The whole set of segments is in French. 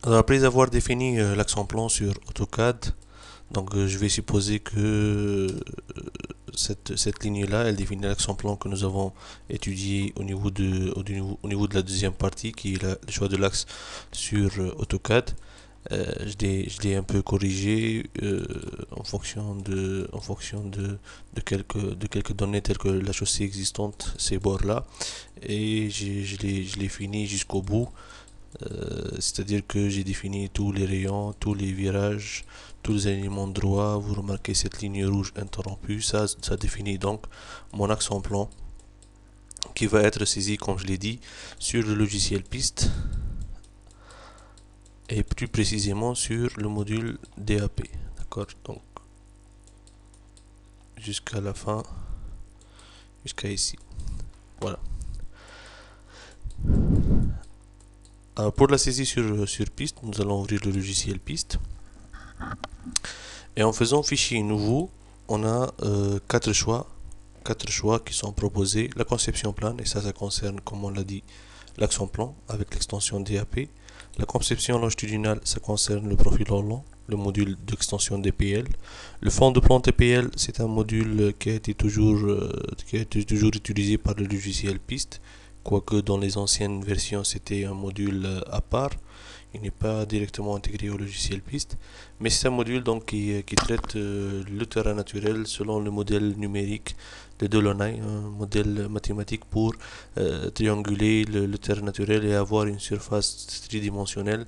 Alors après avoir défini l'accent plan sur AutoCAD, donc je vais supposer que cette ligne-là, elle définit l'accent plan que nous avons étudié au niveau de la deuxième partie, qui est le choix de l'axe sur AutoCAD. Je l'ai un peu corrigé en fonction de quelques données telles que la chaussée existante, ces bords-là, et je l'ai fini jusqu'au bout. C'est-à-dire que j'ai défini tous les rayons, tous les virages, tous les éléments droits. Vous remarquez cette ligne rouge interrompue, ça définit donc mon axe en plan qui va être saisi, comme je l'ai dit, sur le logiciel piste et plus précisément sur le module DAP. D'accord? Donc jusqu'à la fin, jusqu'à ici. Voilà. Alors pour la saisie sur piste, nous allons ouvrir le logiciel piste. Et en faisant fichier nouveau, on a quatre choix qui sont proposés. La conception plane, et ça concerne, comme on l'a dit, l'axe en plan avec l'extension DAP. La conception longitudinale, ça concerne le profil Hollande, le module d'extension DPL. Le fond de plan TPL, c'est un module qui a été toujours utilisé par le logiciel piste, quoique dans les anciennes versions, c'était un module à part. Il n'est pas directement intégré au logiciel piste, mais c'est un module donc qui traite le terrain naturel selon le modèle numérique de Delaunay, un modèle mathématique pour trianguler le terrain naturel et avoir une surface tridimensionnelle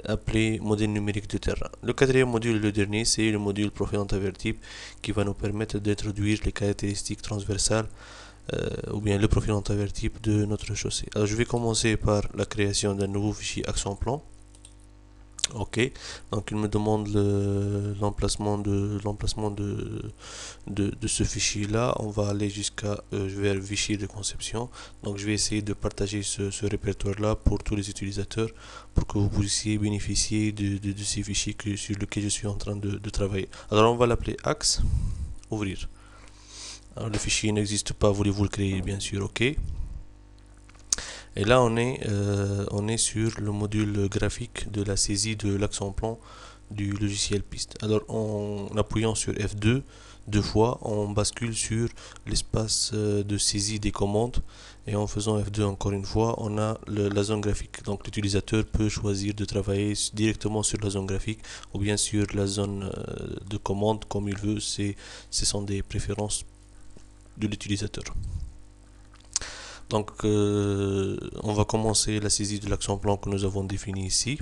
appelée modèle numérique de terrain. Le quatrième module, le dernier, c'est le module profil antavertible qui va nous permettre d'introduire les caractéristiques transversales ou bien le profil antavertible de notre chaussée. Alors je vais commencer par la création d'un nouveau fichier accent plan. Ok, donc il me demande l'emplacement de ce fichier là. On va aller jusqu'à vers le fichier de conception. Donc je vais essayer de partager ce répertoire là pour tous les utilisateurs pour que vous puissiez bénéficier de ces fichiers sur lesquels je suis en train de travailler. Alors on va l'appeler axe, ouvrir. Alors le fichier n'existe pas, voulez-vous le créer? Bien sûr, ok. Et là on est sur le module graphique de la saisie de l'axe en plan du logiciel piste. Alors en appuyant sur F2 deux fois, on bascule sur l'espace de saisie des commandes, et en faisant F2 encore une fois, on a la zone graphique. Donc l'utilisateur peut choisir de travailler directement sur la zone graphique ou bien sur la zone de commande comme il veut. Ce sont des préférences de l'utilisateur. Donc on va commencer la saisie de l'axe en plan que nous avons défini ici.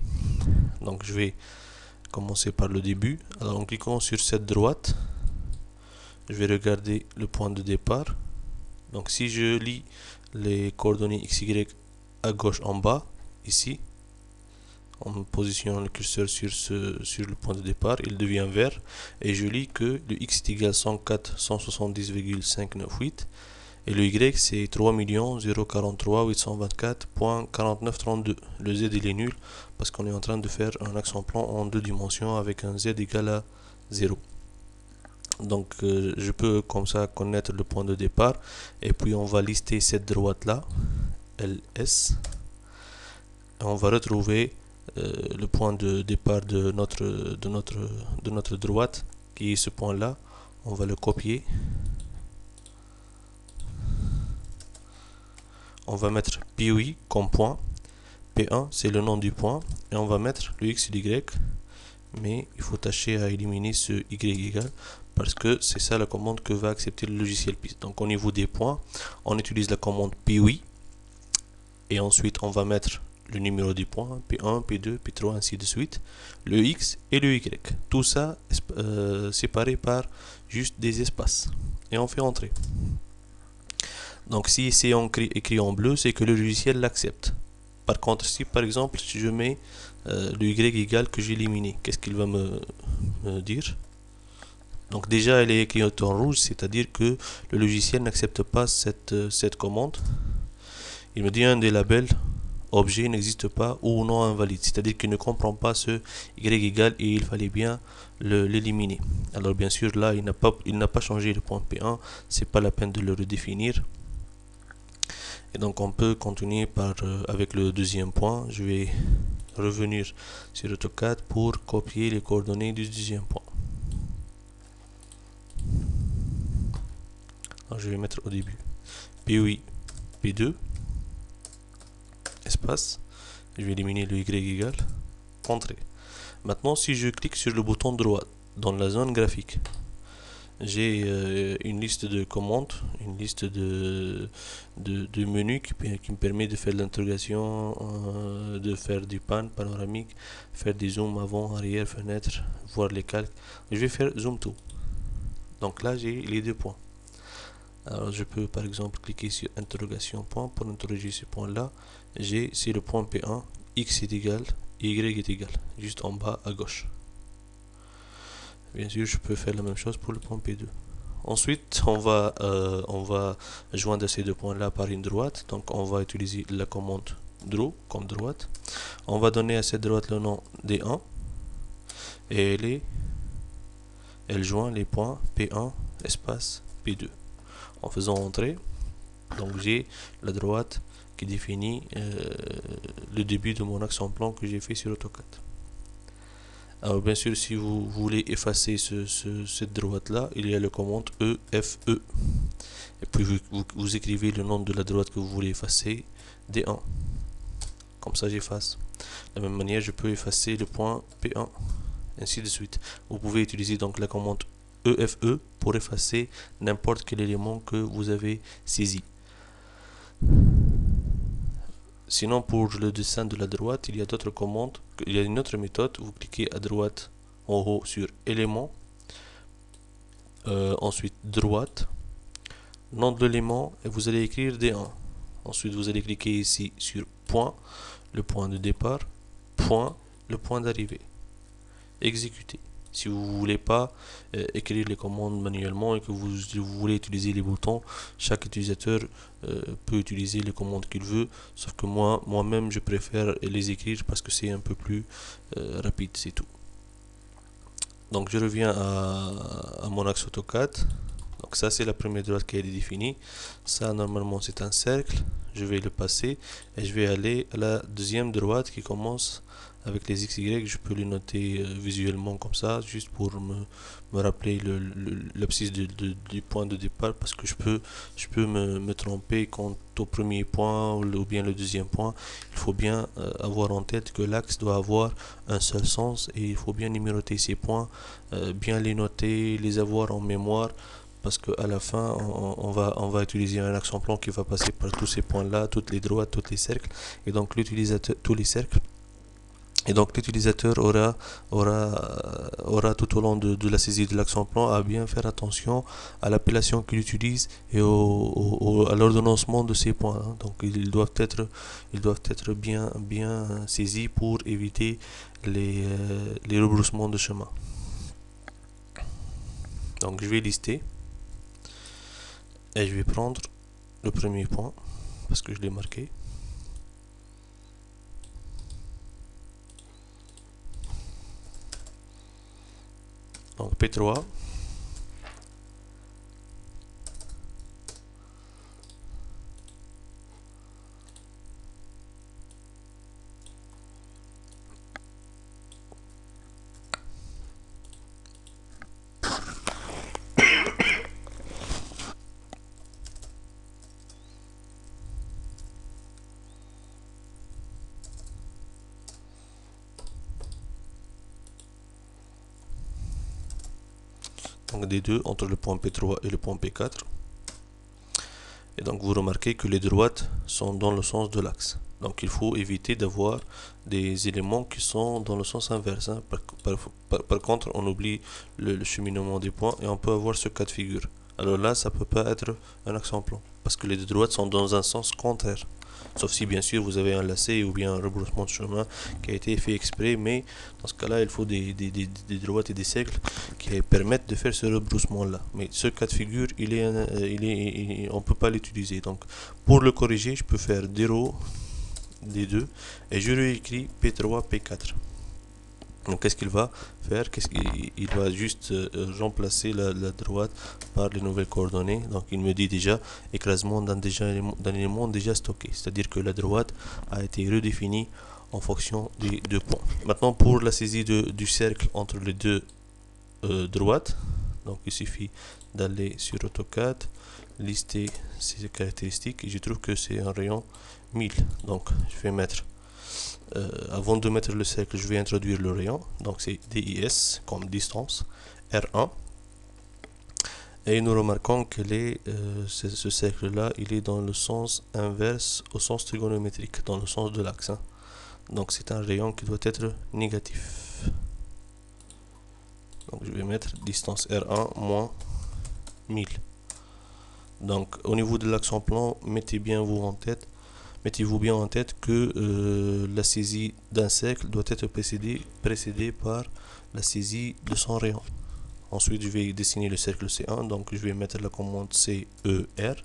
Donc je vais commencer par le début. Alors en cliquant sur cette droite, je vais regarder le point de départ. Donc si je lis les coordonnées XY à gauche en bas, ici, en positionnant le curseur sur le point de départ, il devient vert, et je lis que le X est égal à 104 170,598 et le Y c'est 3 043 824.4932. Le Z il est nul parce qu'on est en train de faire un axe en plan en deux dimensions avec un Z égal à 0. Donc je peux comme ça connaître le point de départ, et puis on va lister cette droite là, LS, et on va retrouver le point de départ de notre droite qui est ce point là. On va le copier. On va mettre POI comme point. P1 c'est le nom du point, et on va mettre le X et l'Y, mais il faut tâcher à éliminer ce Y égal parce que c'est ça la commande que va accepter le logiciel piste. Donc au niveau des points, on utilise la commande POI, et ensuite on va mettre le numéro du point, P1, P2, P3, ainsi de suite, le X et le Y. Tout ça séparé par juste des espaces. Et on fait entrer. Donc si c'est écrit en bleu, c'est que le logiciel l'accepte. Par contre, si par exemple si je mets le Y égal que j'ai éliminé, qu'est-ce qu'il va me dire? Donc déjà elle est écrite en rouge, c'est-à-dire que le logiciel n'accepte pas cette commande. Il me dit un des labels objet n'existe pas ou non invalide, c'est-à-dire qu'il ne comprend pas ce Y égal et il fallait bien l'éliminer. Alors bien sûr là il n'a pas changé le point P1, c'est pas la peine de le redéfinir. Et donc on peut continuer avec le deuxième point. Je vais revenir sur AutoCAD pour copier les coordonnées du deuxième point. Alors, je vais mettre au début P8, P2, espace, je vais éliminer le Y égale, entrée. Maintenant, si je clique sur le bouton droit dans la zone graphique, j'ai une liste de commandes, une liste de menus qui me permet de faire de l'interrogation, de faire du pan panoramique, faire des zooms avant, arrière, fenêtre, voir les calques. Je vais faire zoom to. Donc là, j'ai les deux points. Alors je peux par exemple cliquer sur interrogation point pour interroger ce point là. J'ai c'est le point P1, X est égal, Y est égal, juste en bas à gauche. Bien sûr, je peux faire la même chose pour le point P2. Ensuite, on va joindre ces deux points là par une droite. Donc on va utiliser la commande draw comme droite. On va donner à cette droite le nom D1 et elle joint les points P1 espace P2 en faisant entrer. Donc j'ai la droite qui définit le début de mon axe en plan que j'ai fait sur AutoCAD. Alors bien sûr, si vous voulez effacer cette droite là, il y a le commande EFE et puis vous écrivez le nom de la droite que vous voulez effacer, D1, comme ça j'efface. De la même manière, je peux effacer le point P1, ainsi de suite. Vous pouvez utiliser donc la commande EFE pour effacer n'importe quel élément que vous avez saisi. Sinon, pour le dessin de la droite, il y a d'autres commandes. Il y a une autre méthode. Vous cliquez à droite en haut sur élément, ensuite droite, nom de l'élément, et vous allez écrire D1. Ensuite, vous allez cliquer ici sur point, le point de départ, point, le point d'arrivée. Exécuter. Si vous ne voulez pas écrire les commandes manuellement et que vous voulez utiliser les boutons, chaque utilisateur peut utiliser les commandes qu'il veut, sauf que moi-même je préfère les écrire parce que c'est un peu plus rapide, c'est tout. Donc je reviens à mon axe AutoCAD. Donc ça c'est la première droite qui est définie. Ça normalement c'est un cercle. Je vais le passer et je vais aller à la deuxième droite qui commence avec les XY. Je peux les noter visuellement comme ça, juste pour me rappeler l'abscisse du point de départ, parce que je peux me tromper quant au premier point ou bien le deuxième point. Il faut bien avoir en tête que l'axe doit avoir un seul sens et il faut bien numéroter ces points, bien les noter, les avoir en mémoire, parce qu'à la fin on va utiliser un axe en plan qui va passer par tous ces points là, toutes les droites, tous les cercles, et donc l'utilisateur, tous les cercles, et donc l'utilisateur aura tout au long de la saisie de l'axe en plan à bien faire attention à l'appellation qu'il utilise et à l'ordonnancement de ces points, hein. Donc ils doivent être bien saisis pour éviter les rebroussements de chemin. Donc je vais lister et je vais prendre le premier point parce que je l'ai marqué. Donc P3, donc des deux entre le point P3 et le point P4. Et donc vous remarquez que les droites sont dans le sens de l'axe. Donc il faut éviter d'avoir des éléments qui sont dans le sens inverse, hein. Par contre, on oublie le cheminement des points et on peut avoir ce cas de figure. Alors là, ça peut pas être un axe en plan parce que les deux droites sont dans un sens contraire. Sauf si bien sûr vous avez un lacet ou bien un rebroussement de chemin qui a été fait exprès, mais dans ce cas-là, il faut des droites et des cercles qui permettent de faire ce rebroussement-là. Mais ce cas de figure, on peut pas l'utiliser. Donc pour le corriger, je peux faire D0, D2 et je réécris P3, P4. Donc qu'est-ce qu'il va faire? Il va juste remplacer la droite par les nouvelles coordonnées. Donc il me dit déjà écrasement d'un élément déjà stocké, c'est-à-dire que la droite a été redéfinie en fonction des deux points. Maintenant, pour la saisie du cercle entre les deux droites, donc il suffit d'aller sur AutoCAD, lister ces caractéristiques, et je trouve que c'est un rayon 1000. Donc je vais mettre, avant de mettre le cercle, je vais introduire le rayon, donc c'est DIS comme distance, R1. Et nous remarquons que ce cercle-là, il est dans le sens inverse au sens trigonométrique, dans le sens de l'axe. Donc c'est un rayon qui doit être négatif. Donc je vais mettre distance R1 moins 1000. Donc au niveau de l'axe en plan, mettez-vous bien en tête que la saisie d'un cercle doit être précédée par la saisie de son rayon. Ensuite, je vais dessiner le cercle C1, donc je vais mettre la commande CER,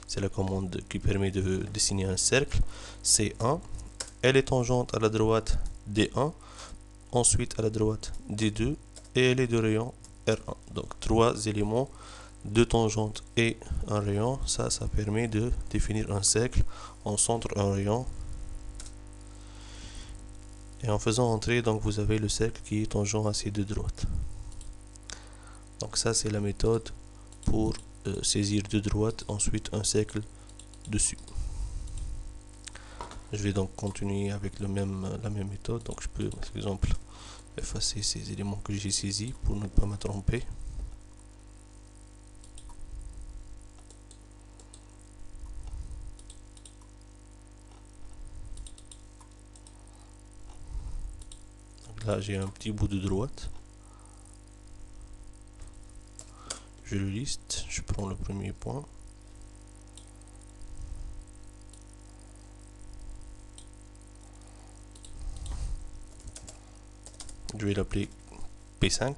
c'est la commande qui permet de dessiner un cercle C1. Elle est tangente à la droite D1, ensuite à la droite D2, et elle est de rayon R1. Donc 3 éléments, 2 tangentes et un rayon. Ça permet de définir un cercle en centre, un rayon. Et en faisant entrer, donc vous avez le cercle qui est tangent à ces deux droites. Donc ça c'est la méthode pour saisir deux droites, ensuite un cercle dessus. Je vais donc continuer avec la même méthode. Donc je peux par exemple effacer ces éléments que j'ai saisis pour ne pas me tromper. Donc là j'ai un petit bout de droite. Je le liste, je prends le premier point. Je vais l'appeler P5.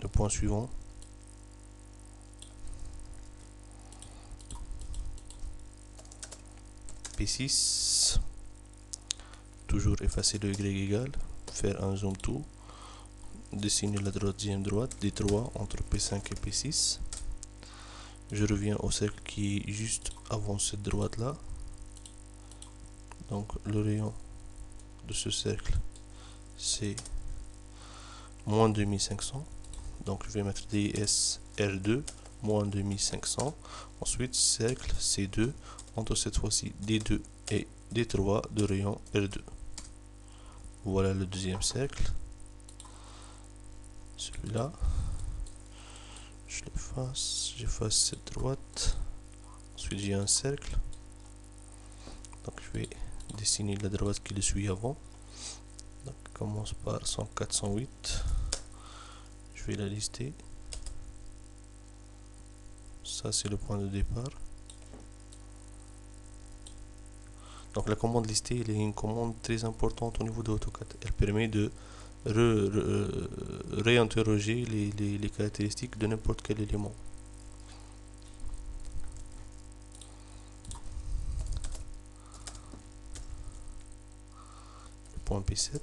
Le point suivant. P6. Toujours effacer le Y égal. Faire un zoom to. Dessiner la deuxième droite des 3 entre P5 et P6. Je reviens au cercle qui est juste avant cette droite là. Donc le rayon de ce cercle c'est moins 2500. Donc je vais mettre DS R2 moins 2500. Ensuite cercle C2 entre cette fois-ci D2 et D3 de rayon R2. Voilà le deuxième cercle. Celui-là, je l'efface, j'efface cette droite. Ensuite j'ai un cercle. Donc je vais dessiner la droite qui le suit avant. Donc commence par 104, 108. Je vais la lister. Ça c'est le point de départ. Donc la commande listée, elle est une commande très importante au niveau de AutoCAD. Elle permet de réinterroger les caractéristiques de n'importe quel élément. Le point P7.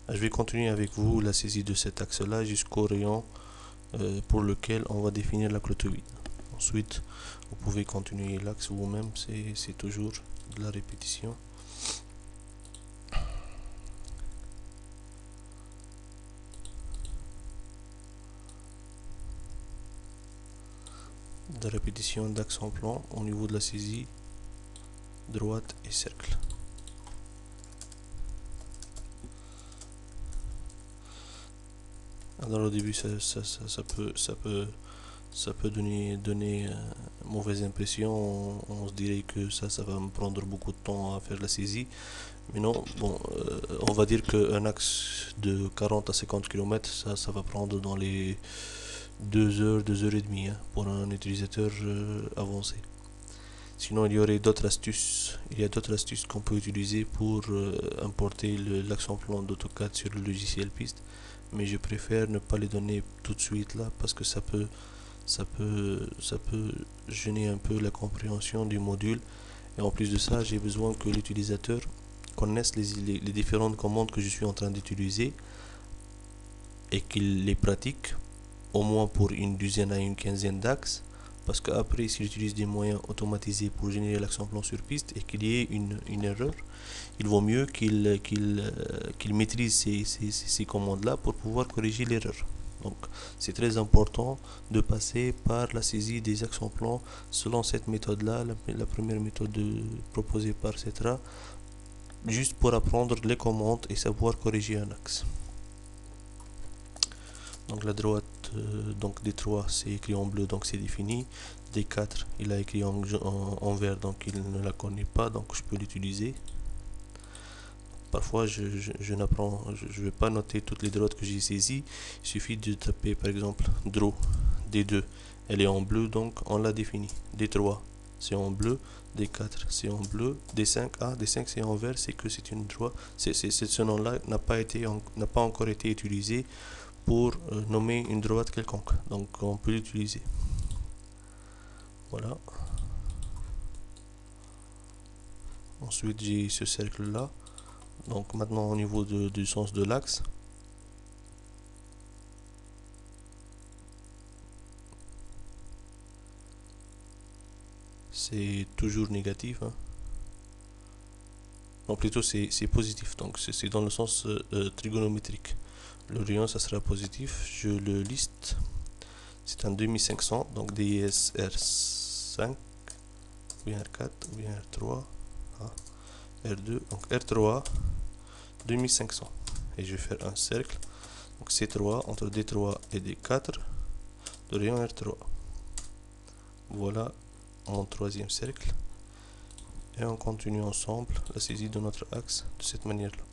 Je vais continuer avec vous la saisie de cet axe-là jusqu'au rayon pour lequel on va définir la clotoïde. Ensuite, vous pouvez continuer l'axe vous-même, c'est toujours de la répétition. De répétition d'axe en plan au niveau de la saisie droite et cercle. Alors au début ça peut donner mauvaise impression. On se dirait que ça va me prendre beaucoup de temps à faire la saisie, mais non. Bon, on va dire qu'un axe de 40 à 50 km, ça va prendre dans les 2 heures, 2 heures et demie pour un utilisateur avancé. Sinon, il y aurait d'autres astuces. Il y a d'autres astuces qu'on peut utiliser pour importer l'axe en plan d'AutoCAD sur le logiciel piste, mais je préfère ne pas les donner tout de suite là parce que ça peut gêner un peu la compréhension du module. Et en plus de ça, j'ai besoin que l'utilisateur connaisse les différentes commandes que je suis en train d'utiliser et qu'il les pratique au moins pour une dizaine à une quinzaine d'axes Parce qu'après, s'il utilise des moyens automatisés pour générer l'action plan sur piste et qu'il y ait une erreur, il vaut mieux qu'il maîtrise ces commandes-là pour pouvoir corriger l'erreur. Donc, c'est très important de passer par la saisie des actions plans selon cette méthode-là, la première méthode proposée par Cetra, juste pour apprendre les commandes et savoir corriger un axe. Donc la droite donc D3 c'est écrit en bleu, donc c'est défini. D4 il a écrit en vert, donc il ne la connaît pas, donc je peux l'utiliser. Parfois je n'apprends, je ne vais pas noter toutes les droites que j'ai saisies. Il suffit de taper par exemple draw D2, elle est en bleu, donc on l'a défini. D3 c'est en bleu, D4 c'est en bleu, D5, D5 c'est en vert, c'est que c'est une droite. Ce nom-là n'a pas encore été utilisé pour nommer une droite quelconque, donc on peut l'utiliser. Voilà. Ensuite j'ai ce cercle là, donc maintenant au niveau du sens de l'axe, c'est toujours négatif, hein. Non, plutôt c'est positif, donc c'est dans le sens trigonométrique. Le rayon ça sera positif, je le liste, c'est un 2500, donc DIS R5 ou bien R4 ou bien R3, R2, donc R3 2500, et je vais faire un cercle, donc C3 entre D3 et D4 de rayon R3. Voilà mon troisième cercle, et on continue ensemble la saisie de notre axe de cette manière là.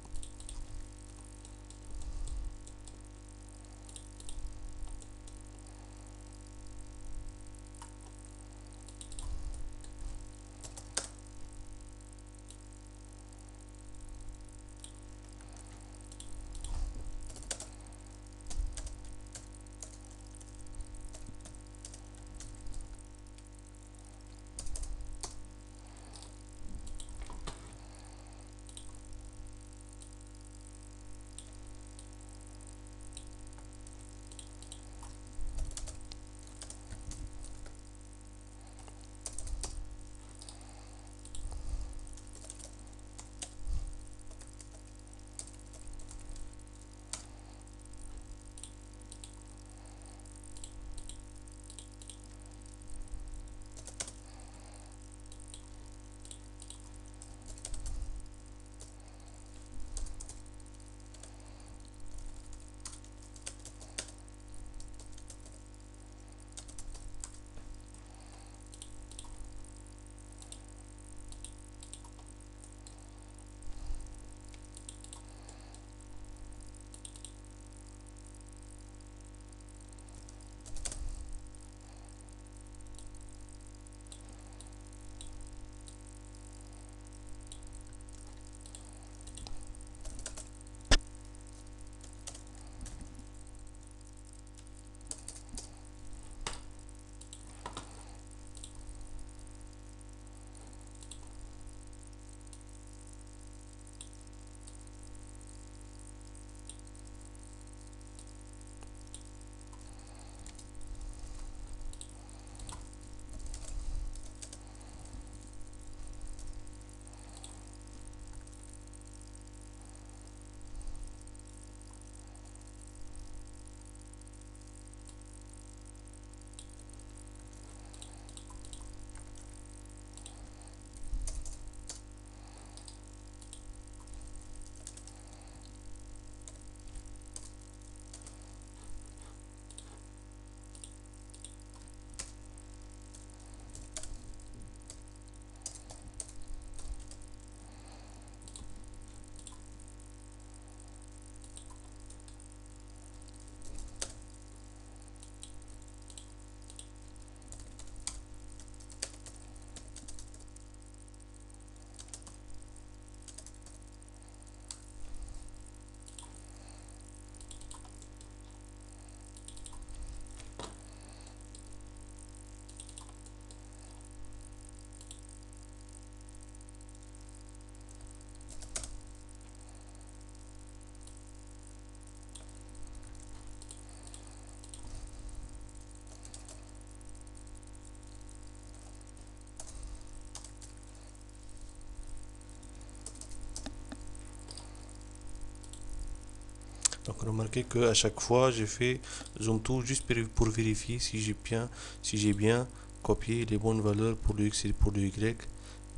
Donc remarquez que à chaque fois j'ai fait zoom to juste pour vérifier si j'ai bien copié les bonnes valeurs pour le x et pour le y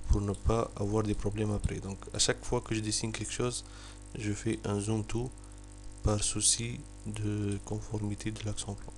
pour ne pas avoir des problèmes après. Donc à chaque fois que je dessine quelque chose, je fais un zoom to par souci de conformité de l'action plan.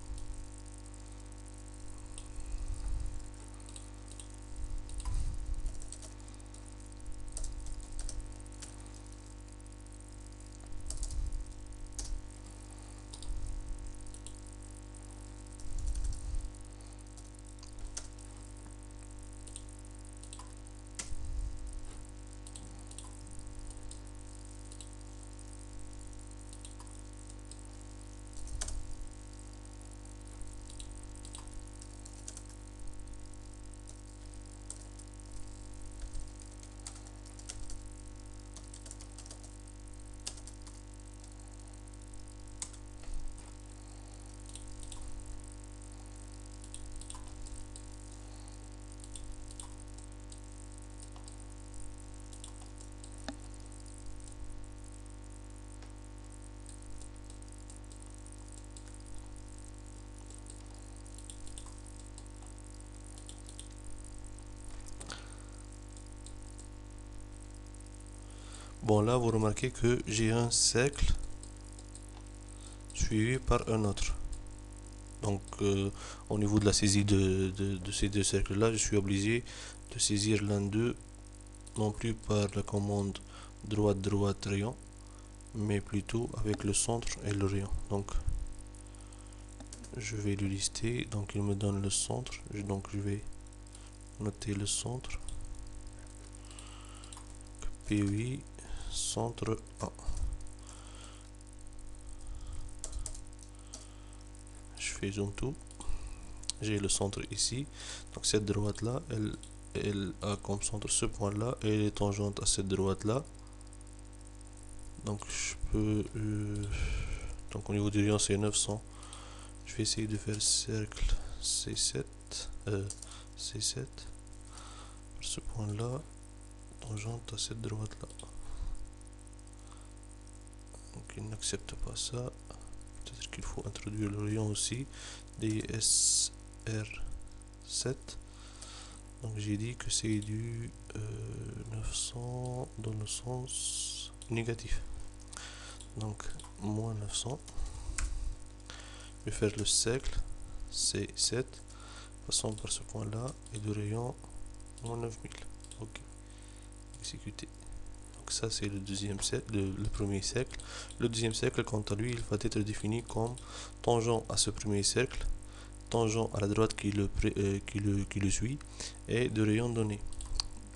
Bon, là vous remarquez que j'ai un cercle suivi par un autre. Donc au niveau de la saisie de ces deux cercles là, je suis obligé de saisir l'un d'eux non plus par la commande droite droite rayon, mais plutôt avec le centre et le rayon. Donc je vais le lister, donc il me donne le centre, donc je vais noter le centre, P8 centre 1. Je fais zoom tout, j'ai le centre ici, donc cette droite là elle a comme centre ce point là et elle est tangente à cette droite là. Donc je peux donc au niveau du rayon c'est 900. Je vais essayer de faire cercle C7 C7 ce point là tangente à cette droite là. Donc il n'accepte pas ça. Peut-être qu'il faut introduire le rayon aussi. DSR7. Donc j'ai dit que c'est du 900 dans le sens négatif. Donc moins 900. Je vais faire le cercle C7 passant par ce point là et de rayon moins 9000. Ok, exécuter. Donc ça c'est le deuxième cercle, le premier cercle. Le deuxième cercle, quant à lui, il va être défini comme tangent à ce premier cercle, tangent à la droite qui le suit et de rayon donné.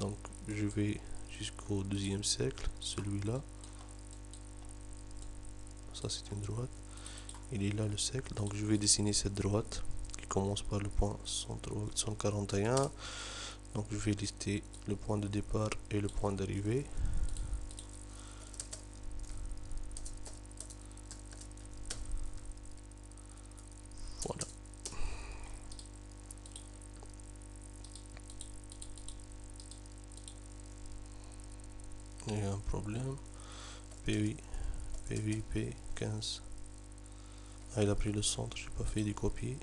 Donc je vais jusqu'au deuxième cercle, celui-là. Ça c'est une droite. Il est là le cercle, donc je vais dessiner cette droite qui commence par le point 141. Donc je vais lister le point de départ et le point d'arrivée. Voilà. Il y a un problème. P8, P8, P15. Ah, il a pris le centre, j'ai pas fait des copies.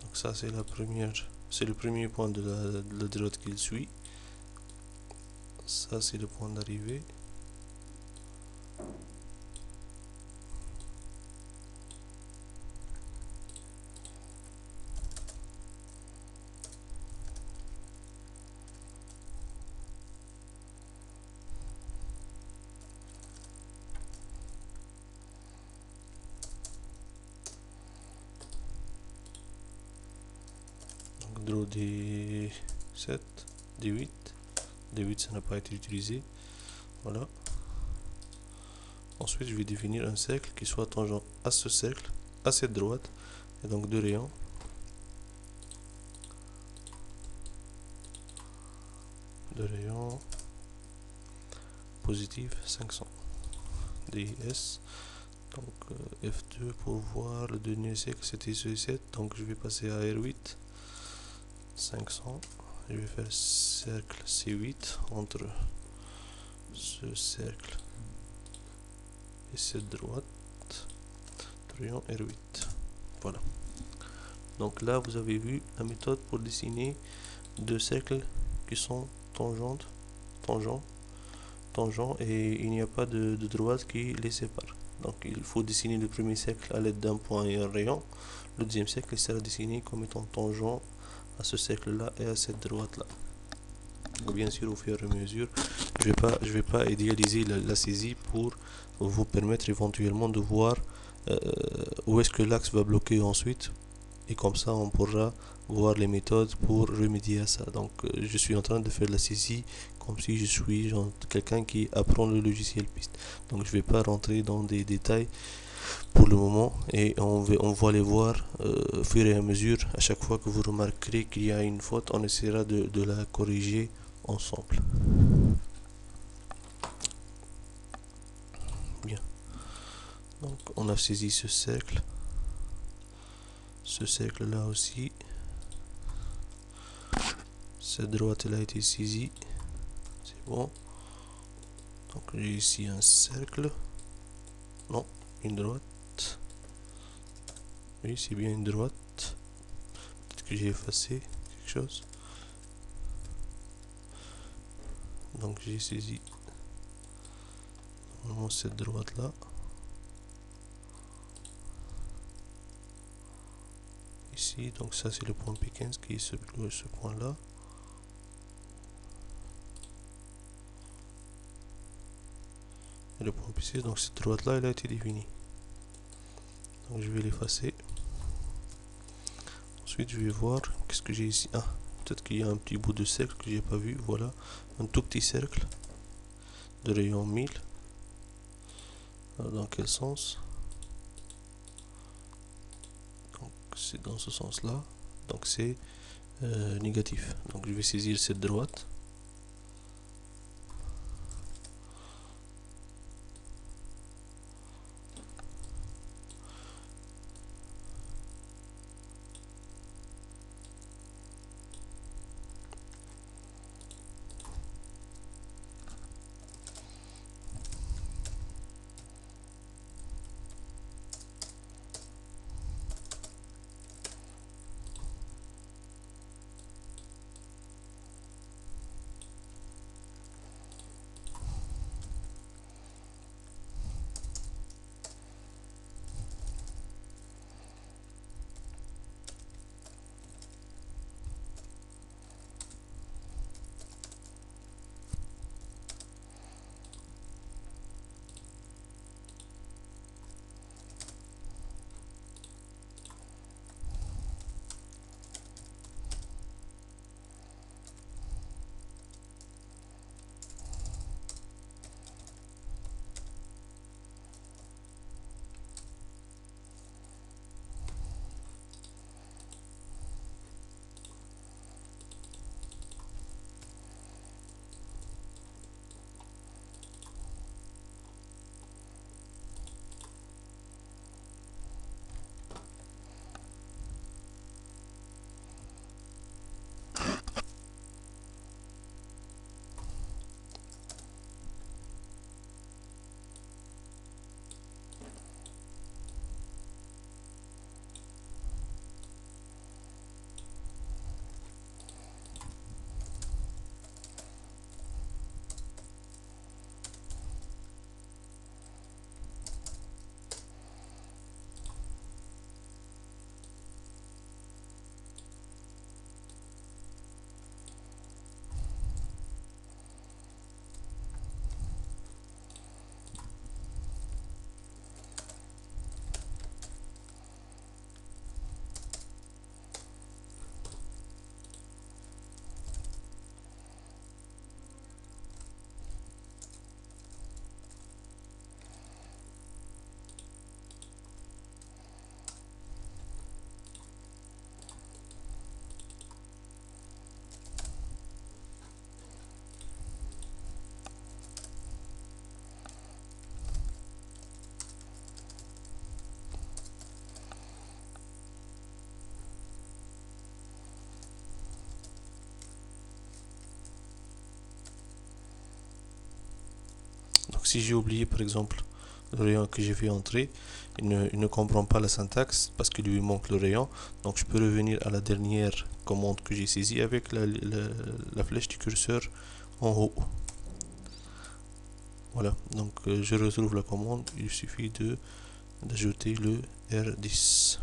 Donc ça c'est la première, c'est le premier point de la droite qu'il suit. Ça c'est le point d'arrivée. Donc draw D7, D8. D8 ça n'a pas été utilisé. Voilà. Ensuite je vais définir un cercle qui soit tangent à ce cercle, à cette droite, et donc deux rayons. positive 500. DIS. Donc F2 pour voir le dernier cercle, c'était C7. Donc je vais passer à R8. 500. Je vais faire cercle C8 entre ce cercle et cette droite. Triangle R8. Voilà. Donc là, vous avez vu la méthode pour dessiner deux cercles qui sont tangents, et il n'y a pas de droite qui les sépare. Donc il faut dessiner le premier cercle à l'aide d'un point et un rayon. Le deuxième cercle sera dessiné comme étant tangent à ce cercle-là et à cette droite-là. Bien sûr, au fur et à mesure, je vais pas idéaliser la saisie pour vous permettre éventuellement de voir où est-ce que l'axe va bloquer ensuite, et comme ça on pourra voir les méthodes pour remédier à ça. Donc je suis en train de faire la saisie comme si je suis quelqu'un qui apprend le logiciel piste. Donc je vais pas rentrer dans des détails pour le moment, et on va les voir au fur et à mesure. À chaque fois que vous remarquerez qu'il y a une faute, on essaiera de la corriger ensemble. Bien. Donc on a saisi ce cercle là aussi. Cette droite elle a été saisie, c'est bon. Donc j'ai ici un cercle, non, une droite, oui c'est bien une droite, peut-être que j'ai effacé quelque chose. Donc j'ai saisi normalement cette droite là, ici. Donc ça c'est le point P15 qui est ce point là. Et le point P6, donc cette droite là elle a été définie. Donc je vais l'effacer. Ensuite je vais voir qu'est-ce que j'ai ici. Ah, peut-être qu'il y a un petit bout de cercle que j'ai pas vu. Voilà, un tout petit cercle de rayon 1000. Alors, dans quel sens? Donc c'est dans ce sens là. Donc c'est négatif. Donc je vais saisir cette droite. si j'ai oublié par exemple le rayon que j'ai fait entrer, il ne comprend pas la syntaxe parce qu'il lui manque le rayon. Donc je peux revenir à la dernière commande que j'ai saisie avec la flèche du curseur en haut. Voilà, donc je retrouve la commande, il suffit d'ajouter le R10.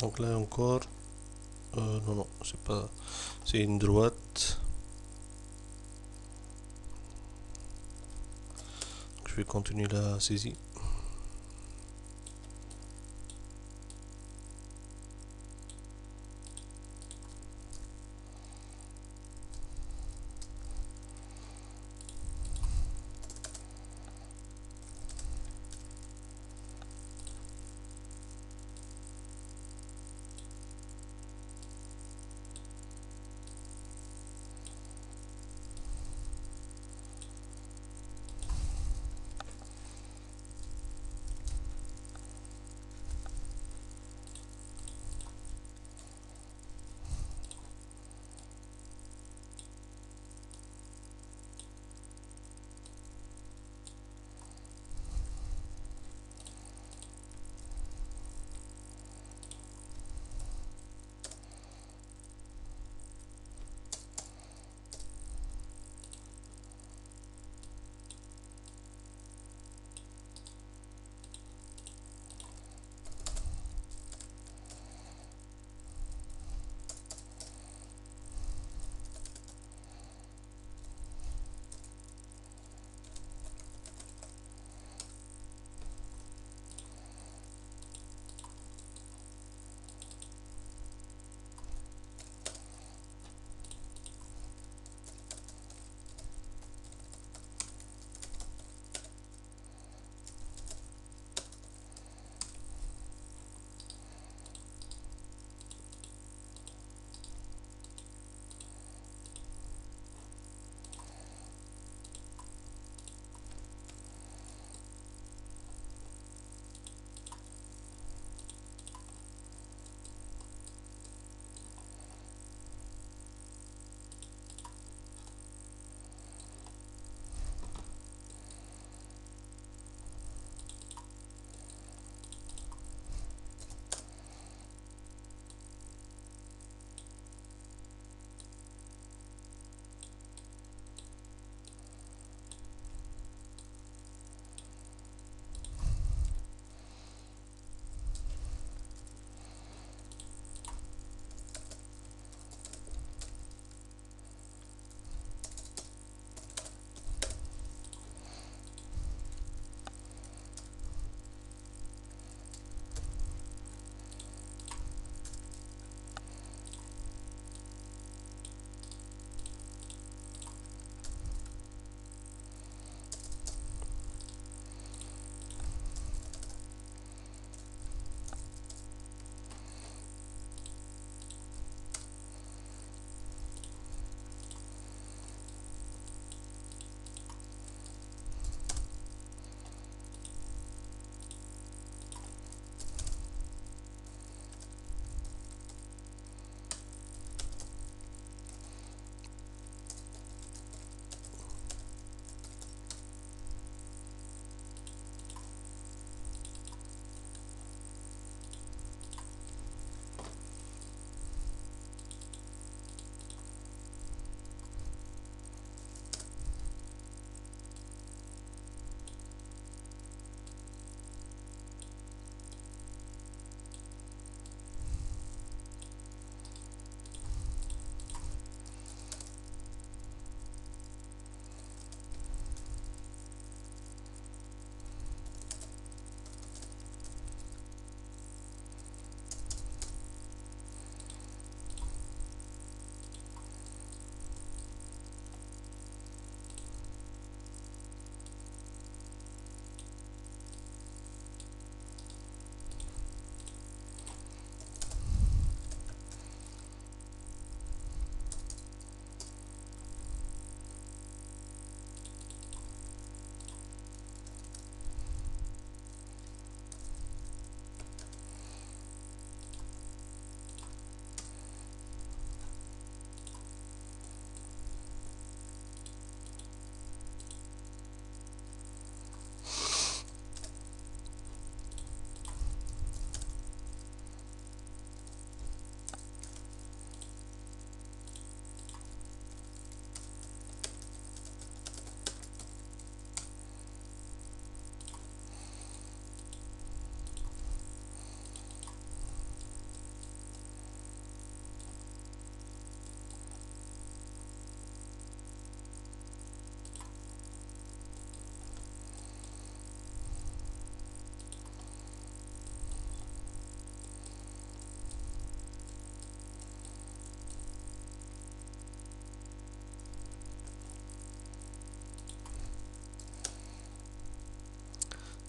Donc là encore, non, non, c'est pas, c'est une droite. Je vais continuer la saisie.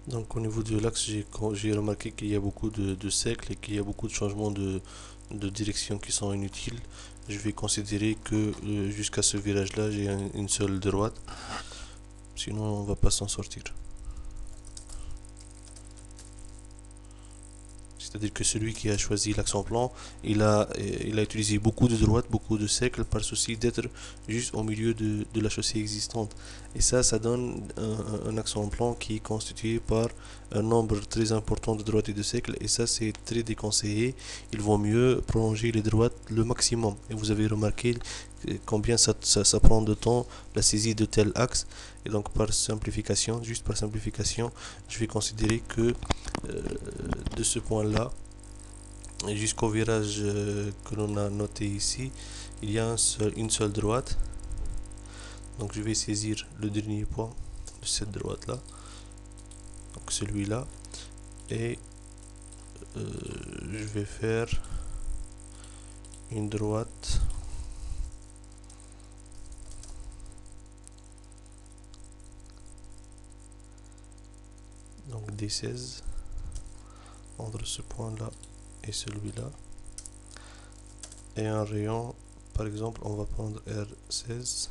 Donc au niveau de l'axe, j'ai remarqué qu'il y a beaucoup de cercles et qu'il y a beaucoup de changements de direction qui sont inutiles. Je vais considérer que jusqu'à ce virage-là, j'ai une seule droite. Sinon, on va pas s'en sortir. C'est-à-dire que celui qui a choisi l'axe en plan, il a utilisé beaucoup de droites, beaucoup de cercles par souci d'être juste au milieu de la chaussée existante. Et ça donne un axe en plan qui est constitué par un nombre très important de droites et de cercles. Et ça, c'est très déconseillé. Il vaut mieux prolonger les droites le maximum. Et vous avez remarqué combien ça prend de temps la saisie de tel axe. Et donc, par simplification, juste par simplification, je vais considérer que de ce point-là jusqu'au virage que l'on a noté ici, il y a une seule droite. Donc je vais saisir le dernier point de cette droite-là, donc celui-là, et je vais faire une droite donc D16 entre ce point-là et celui-là, et un rayon, par exemple on va prendre R16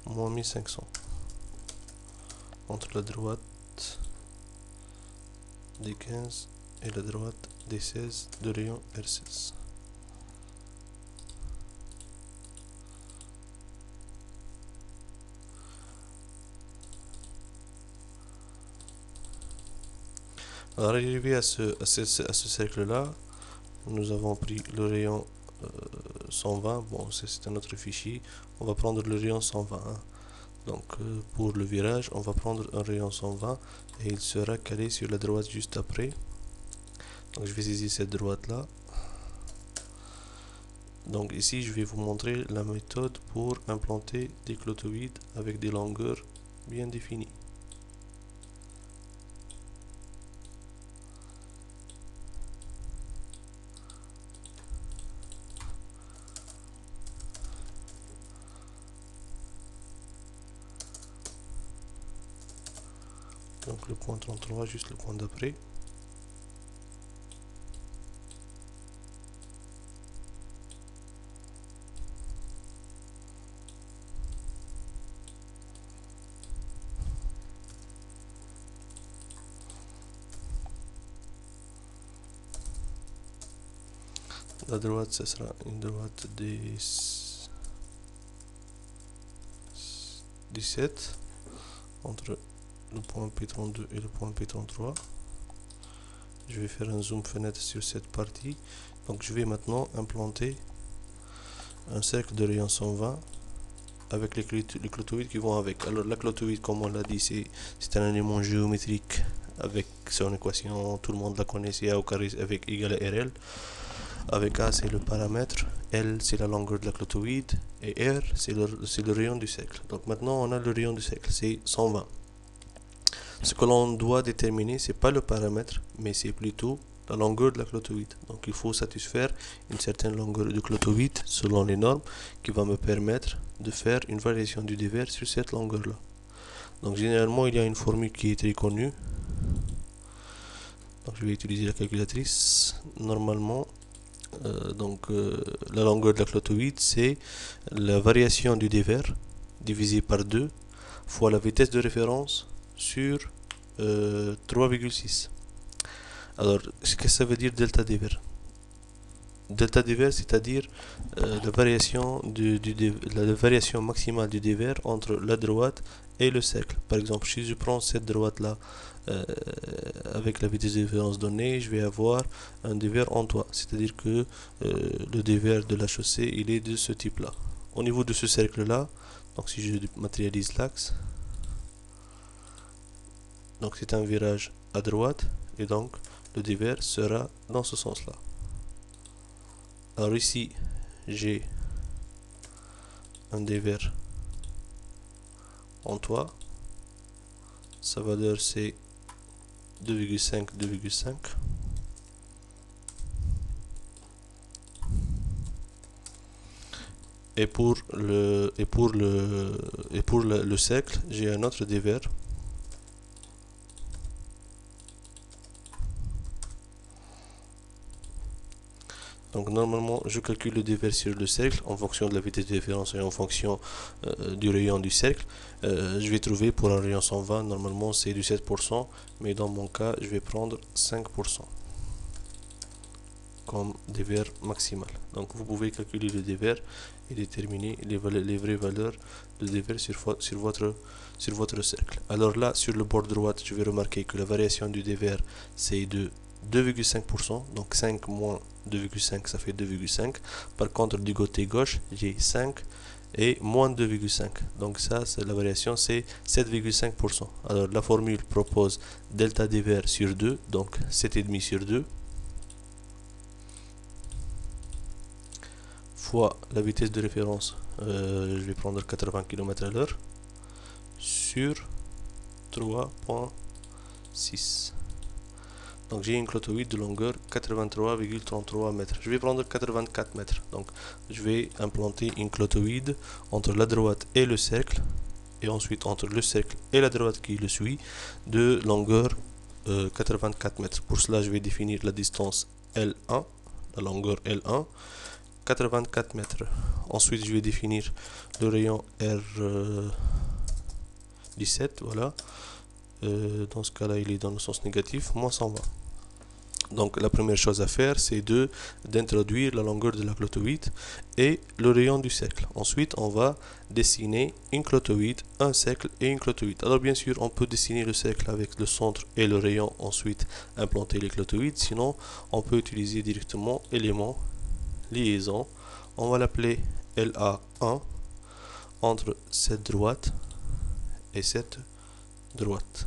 moins 1500 entre la droite D15 et la droite D16 de rayon R16. Alors arrivé à ce cercle-là, nous avons pris le rayon 120. Bon, c'est un autre fichier. On va prendre le rayon 120. Hein. Donc pour le virage, on va prendre un rayon 120 et il sera calé sur la droite juste après. Donc je vais saisir cette droite-là. Donc ici, je vais vous montrer la méthode pour implanter des clotoïdes avec des longueurs bien définies. Donc le point 33, juste le point d'après. La droite, ce sera une droite des 17 entre le point P32 et le point P33. Je vais faire un zoom fenêtre sur cette partie. Donc je vais maintenant implanter un cercle de rayon 120 avec les clotoïdes qui vont avec. Alors la clotoïde, comme on l'a dit, c'est un élément géométrique avec son équation, tout le monde la connaît, c'est A au carré avec égal à RL. Avec A, c'est le paramètre, L, c'est la longueur de la clotoïde, et R, c'est le rayon du cercle. Donc maintenant, on a le rayon du cercle, c'est 120. Ce que l'on doit déterminer, c'est pas le paramètre, mais c'est plutôt la longueur de la clotoïde. Donc il faut satisfaire une certaine longueur de clotoïde selon les normes qui va me permettre de faire une variation du dévers sur cette longueur-là. Donc généralement, il y a une formule qui est très connue. Donc je vais utiliser la calculatrice. Normalement, la longueur de la clotoïde, c'est la variation du dévers divisé par 2 fois la vitesse de référence sur 3,6. Alors, qu'est-ce que ça veut dire delta dévers? Delta dévers, c'est-à-dire la variation maximale du dévers entre la droite et le cercle. Par exemple, si je prends cette droite-là avec la vitesse de référence donnée, je vais avoir un dévers en toit. C'est-à-dire que le dévers de la chaussée, il est de ce type-là. Au niveau de ce cercle-là, donc si je matérialise l'axe, donc c'est un virage à droite, et donc le dévers sera dans ce sens-là. Alors ici, j'ai un dévers en toit. Sa valeur c'est 2,5, 2,5. le cercle, j'ai un autre dévers. Donc normalement, je calcule le dévers sur le cercle en fonction de la vitesse de référence et en fonction du rayon du cercle. Je vais trouver pour un rayon 120, normalement c'est du 7%, mais dans mon cas, je vais prendre 5% comme dévers maximal. Donc vous pouvez calculer le dévers et déterminer les vraies valeurs de dévers sur votre cercle. Alors là, sur le bord droit, je vais remarquer que la variation du dévers, c'est de 2,5%, donc 5 moins 2,5, ça fait 2,5. Par contre, du côté gauche, j'ai 5 et moins 2,5. Donc ça, c'est la variation, c'est 7,5%. Alors la formule propose delta dévers sur 2, donc 7,5 sur 2, fois la vitesse de référence, je vais prendre 80 km/h, sur 3,6. Donc j'ai une clotoïde de longueur 83,33 mètres. Je vais prendre 84 mètres. Donc je vais implanter une clotoïde entre la droite et le cercle, et ensuite entre le cercle et la droite qui le suit, de longueur 84 mètres. Pour cela, je vais définir la distance L1, la longueur L1, 84 mètres. Ensuite, je vais définir le rayon R17, voilà. Dans ce cas-là, il est dans le sens négatif, moins 120. Donc la première chose à faire, c'est d'introduire la longueur de la clotoïde et le rayon du cercle. Ensuite, on va dessiner une clotoïde, un cercle et une clotoïde. Alors bien sûr, on peut dessiner le cercle avec le centre et le rayon, ensuite implanter les clotoïdes. Sinon, on peut utiliser directement élément liaison. On va l'appeler LA1 entre cette droite et cette droite.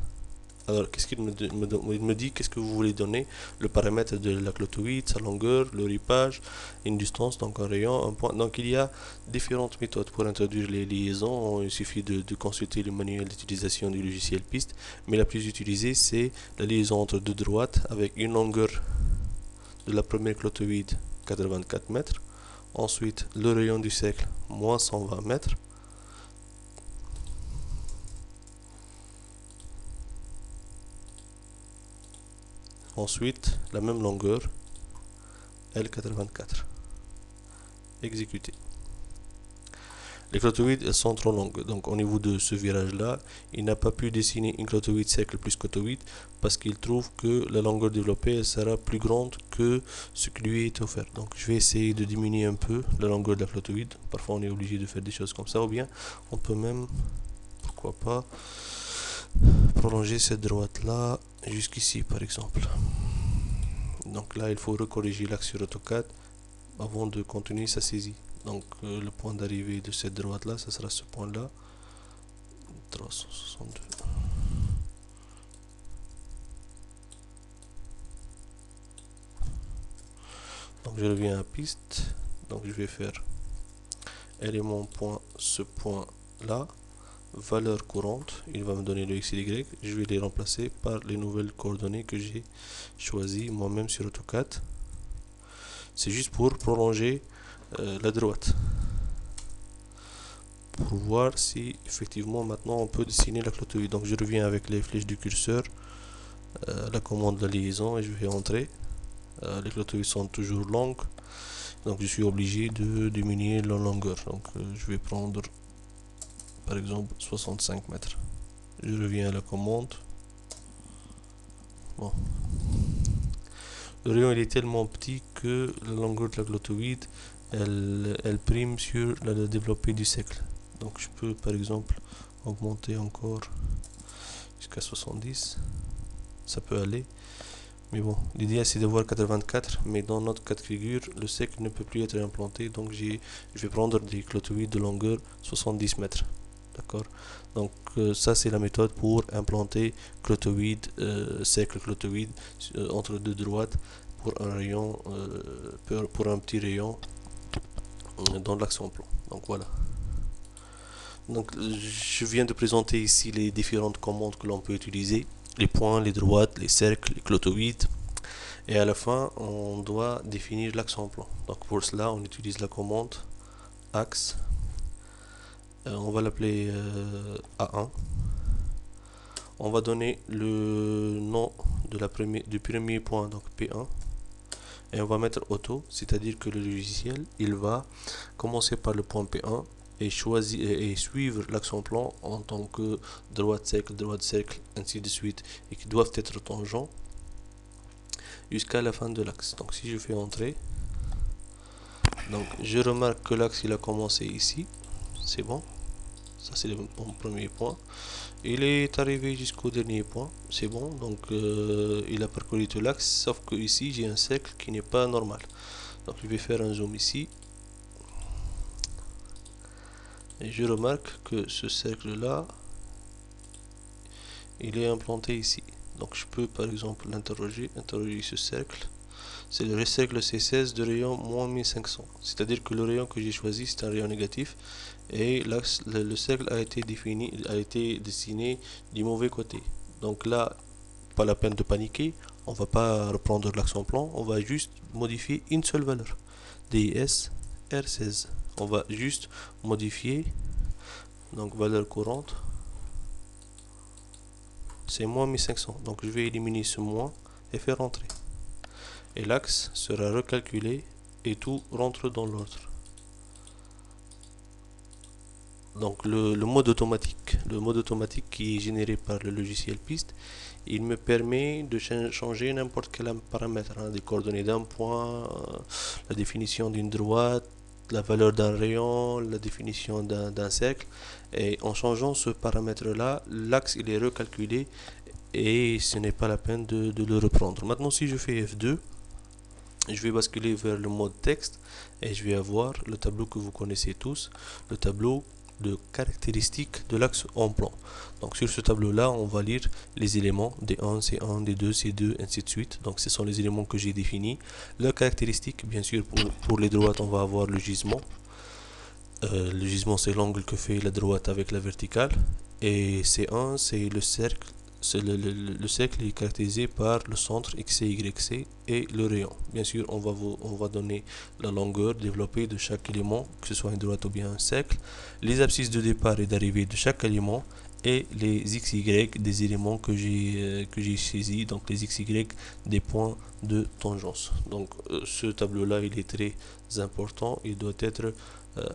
Alors, qu'est-ce qu'il me dit? Qu'est-ce que vous voulez donner? Le paramètre de la clotoïde, sa longueur, le ripage, une distance, donc un rayon, un point. Donc, il y a différentes méthodes pour introduire les liaisons. Il suffit de consulter le manuel d'utilisation du logiciel PIST. Mais la plus utilisée, c'est la liaison entre deux droites avec une longueur de la première clotoïde, 84 mètres. Ensuite, le rayon du cercle, moins 120 mètres. Ensuite, la même longueur, L84. Exécuter. Les clotoïdes, elles sont trop longues. Donc, au niveau de ce virage-là, il n'a pas pu dessiner une clotoïde cercle plus clotoïde parce qu'il trouve que la longueur développée elle sera plus grande que ce qui lui est offert. Donc, je vais essayer de diminuer un peu la longueur de la clotoïde. Parfois, on est obligé de faire des choses comme ça. Ou bien, on peut même, pourquoi pas, prolonger cette droite-là jusqu'ici, par exemple. Donc là, il faut recorriger l'axe sur AutoCAD avant de continuer sa saisie. Donc le point d'arrivée de cette droite là, ça sera ce point là, 362. Donc je reviens à piste, donc je vais faire élément point, ce point là, valeur courante, il va me donner le x et y, je vais les remplacer par les nouvelles coordonnées que j'ai choisies moi-même sur AutoCAD. C'est juste pour prolonger la droite, pour voir si effectivement maintenant on peut dessiner la clotoïde. Donc je reviens avec les flèches du curseur, la commande de la liaison, et je vais entrer. Les clotoïdes sont toujours longues, donc je suis obligé de diminuer la longueur. Donc je vais prendre par exemple 65 mètres. Je reviens à la commande. Bon. Le rayon il est tellement petit que la longueur de la clotoïde elle prime sur la développée du cercle. Donc je peux par exemple augmenter encore jusqu'à 70. Ça peut aller. Mais bon, l'idée c'est d'avoir 84, mais dans notre cas de figure, le cercle ne peut plus être implanté, donc je vais prendre des clotoïdes de longueur 70 mètres. D'accord? Donc ça c'est la méthode pour implanter clotoïde, cercle clotoïde entre deux droites pour un rayon, pour un petit rayon dans l'axe en plan. Donc voilà. Donc je viens de présenter ici les différentes commandes que l'on peut utiliser. Les points, les droites, les cercles, les clotoïdes. Et à la fin, on doit définir l'axe en plan. Donc pour cela, on utilise la commande axe, on va l'appeler A1. On va donner le nom de du premier point, donc P1, et on va mettre auto, c'est-à-dire que le logiciel il va commencer par le point P1 et choisir et suivre l'axe en plan en tant que droite cercle, ainsi de suite, et qui doivent être tangents jusqu'à la fin de l'axe. Donc si je fais entrer, donc je remarque que l'axe il a commencé ici, c'est bon, ça c'est mon premier point. Il est arrivé jusqu'au dernier point, c'est bon, donc il a parcouru tout l'axe, sauf que ici j'ai un cercle qui n'est pas normal. Donc je vais faire un zoom ici, et je remarque que ce cercle là, il est implanté ici. Donc je peux par exemple interroger ce cercle. C'est le cercle C16 de rayon moins 1500, c'est-à-dire que le rayon que j'ai choisi c'est un rayon négatif, et l'axe, le cercle a été dessiné du mauvais côté. Donc là, pas la peine de paniquer, on va pas reprendre l'axe en plan, on va juste modifier une seule valeur, DIS R16. On va juste modifier, donc valeur courante, c'est moins 1500, donc je vais éliminer ce moins et faire entrer. Et l'axe sera recalculé et tout rentre dans l'ordre. Donc le mode automatique qui est généré par le logiciel piste, il me permet de changer n'importe quel paramètre, des coordonnées d'un point, la définition d'une droite, la valeur d'un rayon, la définition d'un cercle, et en changeant ce paramètre là, l'axe il est recalculé et ce n'est pas la peine de le reprendre. Maintenant si je fais F2, je vais basculer vers le mode texte et je vais avoir le tableau que vous connaissez tous, le tableau de caractéristiques de l'axe en plan. Donc sur ce tableau là on va lire les éléments D1, C1, D2, C2, ainsi de suite. Donc ce sont les éléments que j'ai définis. Leurs caractéristiques, bien sûr, pour les droites on va avoir le gisement. Le gisement c'est l'angle que fait la droite avec la verticale, et C1 c'est le cercle. Le cercle est caractérisé par le centre XC, YC et le rayon. Bien sûr, on va donner la longueur développée de chaque élément, que ce soit une droite ou bien un cercle, les abscisses de départ et d'arrivée de chaque élément, et les XY des éléments que j'ai saisis, donc les XY des points de tangence. Donc ce tableau-là, il est très important, il doit être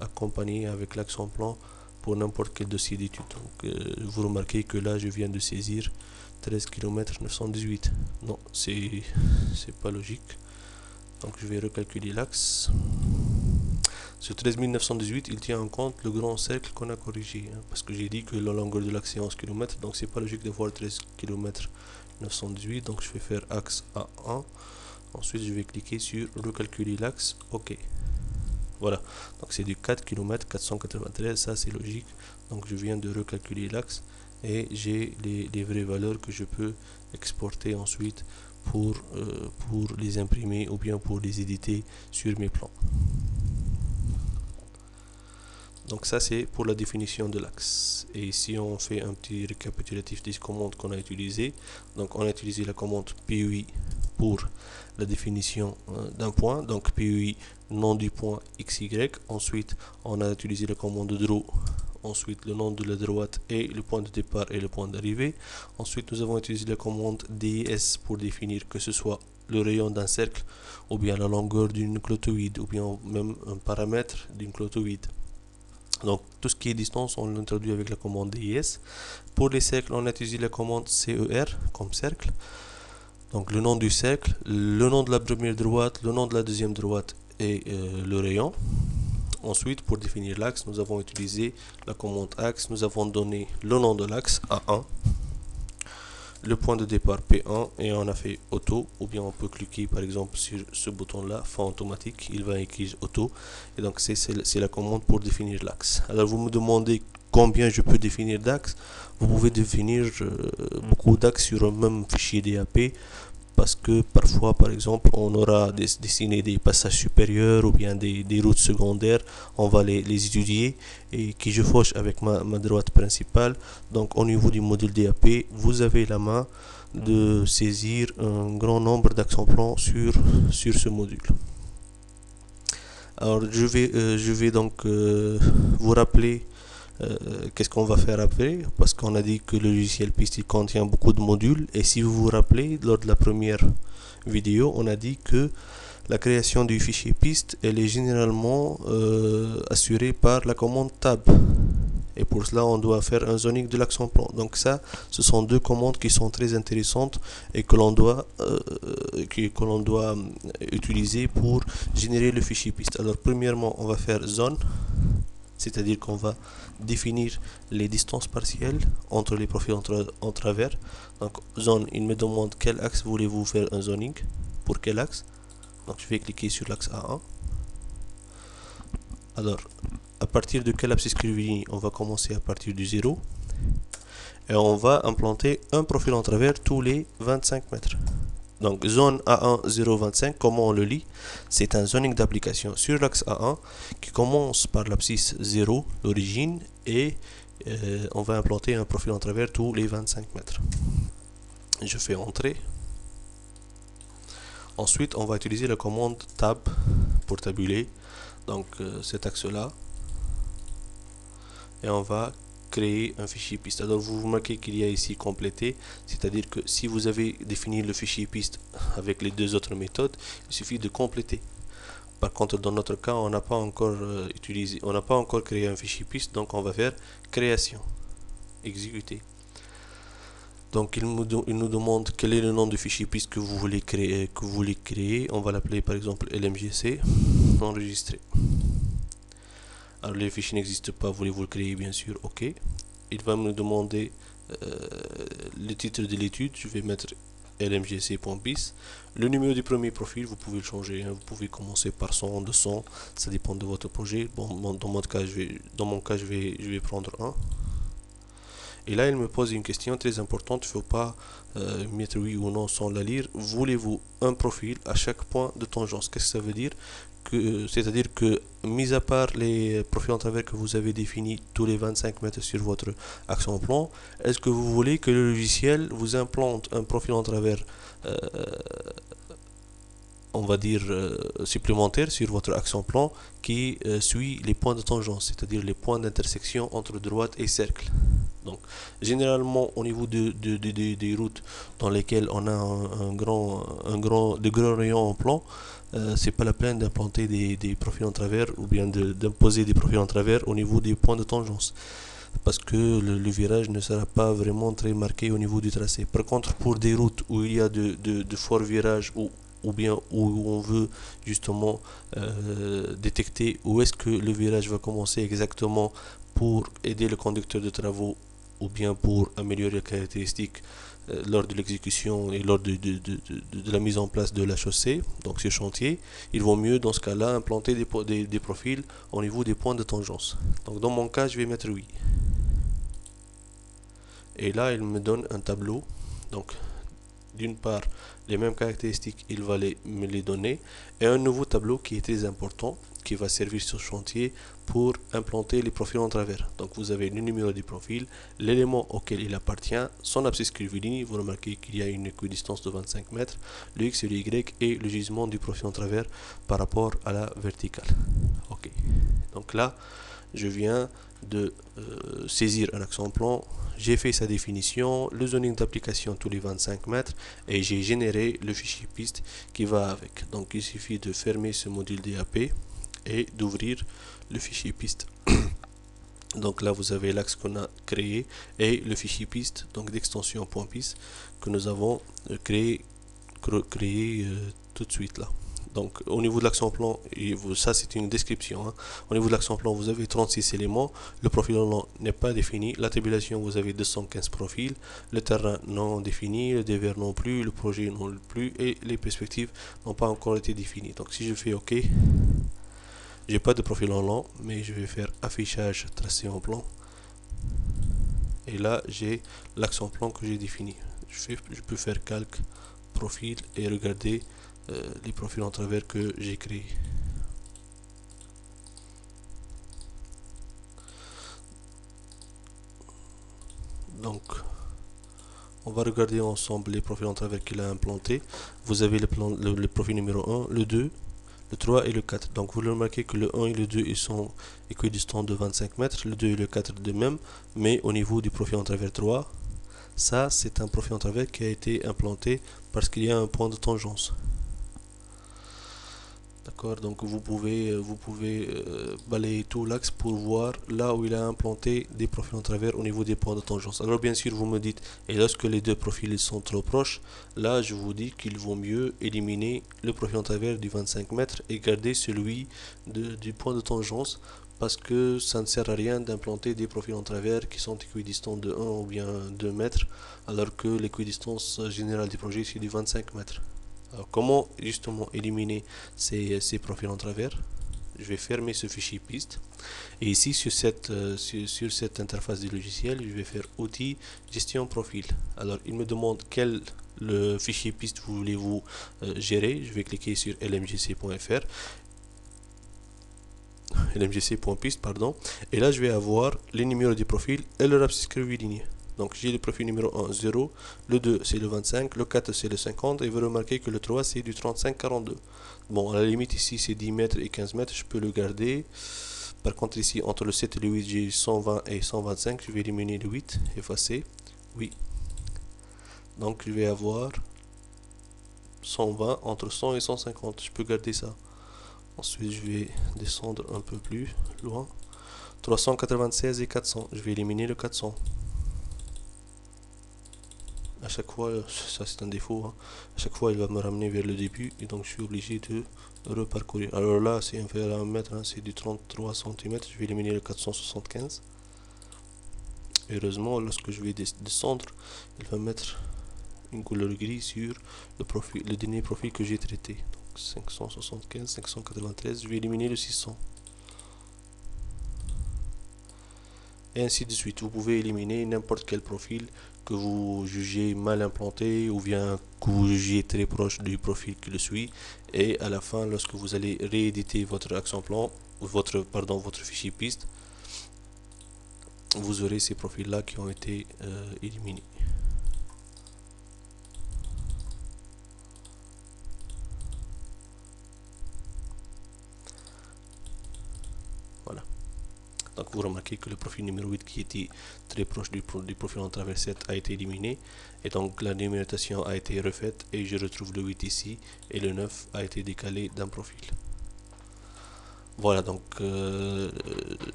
accompagné avec l'axe en plan pour n'importe quel dossier d'étude. Donc vous remarquez que là je viens de saisir 13 km 918. Non, c'est pas logique. Donc je vais recalculer l'axe. Ce 13 918 il tient en compte le grand cercle qu'on a corrigé, parce que j'ai dit que la longueur de l'axe est 11 km, donc c'est pas logique de voir 13 km 918. Donc je vais faire axe A1, ensuite je vais cliquer sur recalculer l'axe, ok. Voilà, donc c'est du 4 km 493, ça c'est logique. Donc je viens de recalculer l'axe et j'ai les vraies valeurs que je peux exporter ensuite pour les imprimer ou bien pour les éditer sur mes plans. Donc ça c'est pour la définition de l'axe. Et ici on fait un petit récapitulatif des commandes qu'on a utilisées. Donc on a utilisé la commande PUI pour la définition d'un point, donc PUI nom du point XY. Ensuite on a utilisé la commande draw, ensuite le nom de la droite et le point de départ et le point d'arrivée. Ensuite nous avons utilisé la commande DIS pour définir que ce soit le rayon d'un cercle ou bien la longueur d'une clotoïde ou bien même un paramètre d'une clotoïde. Donc tout ce qui est distance on l'introduit avec la commande DIS. Pour les cercles on a utilisé la commande CER comme cercle. Donc le nom du cercle, le nom de la première droite, le nom de la deuxième droite et le rayon. Ensuite pour définir l'axe nous avons utilisé la commande axe. Nous avons donné le nom de l'axe A1, le point de départ P1 et on a fait auto, ou bien on peut cliquer par exemple sur ce bouton là, fin automatique, il va écrire auto, et donc c'est la commande pour définir l'axe. Alors vous me demandez combien je peux définir d'axes. Vous pouvez définir beaucoup d'axes sur un même fichier DAP, parce que parfois par exemple on aura dessiné des passages supérieurs ou bien des routes secondaires, on va les étudier et qui je fauche avec ma droite principale. Donc au niveau du module DAP vous avez la main de saisir un grand nombre d'axes en plan sur ce module. Alors je vais donc vous rappeler qu'est-ce qu'on va faire après, parce qu'on a dit que le logiciel piste il contient beaucoup de modules, et si vous vous rappelez, lors de la première vidéo, on a dit que la création du fichier piste elle est généralement assurée par la commande tab. Et pour cela, on doit faire un zoning de l'accent plan. Donc ça, ce sont deux commandes qui sont très intéressantes et que l'on doit, utiliser pour générer le fichier piste. Alors premièrement, on va faire zone, c'est-à-dire qu'on va définir les distances partielles entre les profils en travers. Donc zone, il me demande quel axe voulez-vous faire un zoning, pour quel axe. Donc je vais cliquer sur l'axe A1. Alors, à partir de quel abscisse curviligne on va commencer à partir du 0 et on va implanter un profil en travers tous les 25 mètres. Donc zone A1 0,25, comment on le lit? C'est un zoning d'application sur l'axe A1 qui commence par l'abscisse 0, l'origine, et on va implanter un profil en travers tous les 25 mètres. Je fais entrer. Ensuite, on va utiliser la commande tab pour tabuler donc cet axe là, et on va créer un fichier piste. Alors vous remarquez qu'il y a ici complété, c'est-à-dire que si vous avez défini le fichier piste avec les deux autres méthodes, il suffit de compléter. Par contre, dans notre cas, on n'a pas encore on n'a pas encore créé un fichier piste, donc on va faire création, exécuter. Donc il nous demande quel est le nom du fichier piste que vous voulez créer, On va l'appeler par exemple LMGC, enregistrer. Alors le fichier n'existe pas, voulez-vous le créer? Bien sûr, ok. Il va me demander le titre de l'étude, je vais mettre lmgc.pis. Le numéro du premier profil, vous pouvez le changer, vous pouvez commencer par 100, 200, ça dépend de votre projet. Bon, dans mon cas, je vais prendre un. Et là, il me pose une question très importante, il ne faut pas mettre oui ou non sans la lire. Voulez-vous un profil à chaque point de tangence? Qu'est-ce que ça veut dire? C'est-à-dire que, mis à part les profils en travers que vous avez définis tous les 25 mètres sur votre axe en plan, est-ce que vous voulez que le logiciel vous implante un profil en travers on va dire supplémentaire sur votre axe en plan qui suit les points de tangence, c'est-à-dire les points d'intersection entre droite et cercle. Donc généralement au niveau des routes dans lesquelles on a de grands rayons en plan, c'est pas la peine d'implanter des profils en travers ou bien d'imposer des profils en travers au niveau des points de tangence, parce que le virage ne sera pas vraiment très marqué au niveau du tracé. Par contre, pour des routes où il y a de forts virages ou bien où on veut justement détecter où est-ce que le virage va commencer exactement pour aider le conducteur de travaux ou bien pour améliorer les caractéristiques lors de l'exécution et lors de la mise en place de la chaussée, donc ce chantier, il vaut mieux dans ce cas-là implanter des profils au niveau des points de tangence. Donc dans mon cas, je vais mettre oui. Et là, il me donne un tableau. Donc d'une part, les mêmes caractéristiques, il va me les donner, et un nouveau tableau qui est très important, qui va servir sur chantier pour implanter les profils en travers. Donc vous avez le numéro du profil, l'élément auquel il appartient, son abscisse curviligne, vous remarquez qu'il y a une équidistance de 25 mètres, le X et le Y, et le gisement du profil en travers par rapport à la verticale. Ok. Donc là, je viens de saisir un axe en plan, j'ai fait sa définition, le zoning d'application tous les 25 mètres, et j'ai généré le fichier piste qui va avec. Donc il suffit de fermer ce module DAP et d'ouvrir le fichier piste. Donc là vous avez l'axe qu'on a créé et le fichier piste, donc d'extension .pis que nous avons créé tout de suite là. Donc au niveau de l'axe en plan, ça c'est une description, hein. Au niveau de l'axe en plan, vous avez 36 éléments, le profil en plan n'est pas défini, la tabulation vous avez 215 profils, le terrain non défini, le dévers non plus, le projet non plus, et les perspectives n'ont pas encore été définies. Donc si je fais OK, j'ai pas de profil en plan, mais je vais faire affichage tracé en plan, et là j'ai l'axe en plan que j'ai défini. Je peux faire calque, profil, et regarder les profils en travers que j'ai créés. Donc on va regarder ensemble les profils en travers qu'il a implantés. Vous avez le profil numéro 1, le 2, le 3 et le 4. Donc vous remarquez que le 1 et le 2 ils sont équidistants de 25 mètres, le 2 et le 4 de même, mais au niveau du profil en travers 3, ça c'est un profil en travers qui a été implanté parce qu'il y a un point de tangence. D'accord, donc vous pouvez balayer tout l'axe pour voir là où il a implanté des profils en travers au niveau des points de tangence. Alors bien sûr vous me dites, et lorsque les deux profils sont trop proches, là je vous dis qu'il vaut mieux éliminer le profil en travers du 25 mètres et garder celui du point de tangence, parce que ça ne sert à rien d'implanter des profils en travers qui sont équidistants de 1 ou bien 2 mètres, alors que l'équidistance générale du projet c'est du 25 mètres. Alors, comment justement éliminer ces profils en travers? Je vais fermer ce fichier piste. Et ici, sur cette interface du logiciel, je vais faire outils, gestion profil. Alors, il me demande quel le fichier piste voulez-vous gérer. Je vais cliquer sur lmgc.fr, lmgc.piste, pardon. Et là, je vais avoir les numéros du profil et leur abscisse curviligne. Donc j'ai le profil numéro 1, 0, le 2 c'est le 25, le 4 c'est le 50, et vous remarquez que le 3 c'est du 35-42. Bon, à la limite ici c'est 10 mètres et 15 mètres, je peux le garder. Par contre ici entre le 7 et le 8 j'ai 120 et 125, je vais éliminer le 8, effacer, oui. Donc je vais avoir 120 entre 100 et 150, je peux garder ça. Ensuite je vais descendre un peu plus loin. 396 et 400, je vais éliminer le 400. À chaque fois, ça c'est un défaut, hein. À chaque fois il va me ramener vers le début et donc je suis obligé de reparcourir. Alors là c'est inférieur à 1 mètre, hein, c'est du 33 cm, je vais éliminer le 475. Heureusement, lorsque je vais descendre, il va mettre une couleur gris sur le dernier profil que j'ai traité. Donc 575, 593, je vais éliminer le 600. Et ainsi de suite. Vous pouvez éliminer n'importe quel profil que vous jugez mal implanté ou bien que vous jugez très proche du profil qui le suit, et à la fin, lorsque vous allez rééditer votre action plan, votre fichier piste, vous aurez ces profils là qui ont été éliminés. Voilà. Donc vous remarquez que le profil numéro 8 qui était très proche du profil en travers 7 a été éliminé, et donc la numérotation a été refaite et je retrouve le 8 ici et le 9 a été décalé d'un profil. Voilà, donc il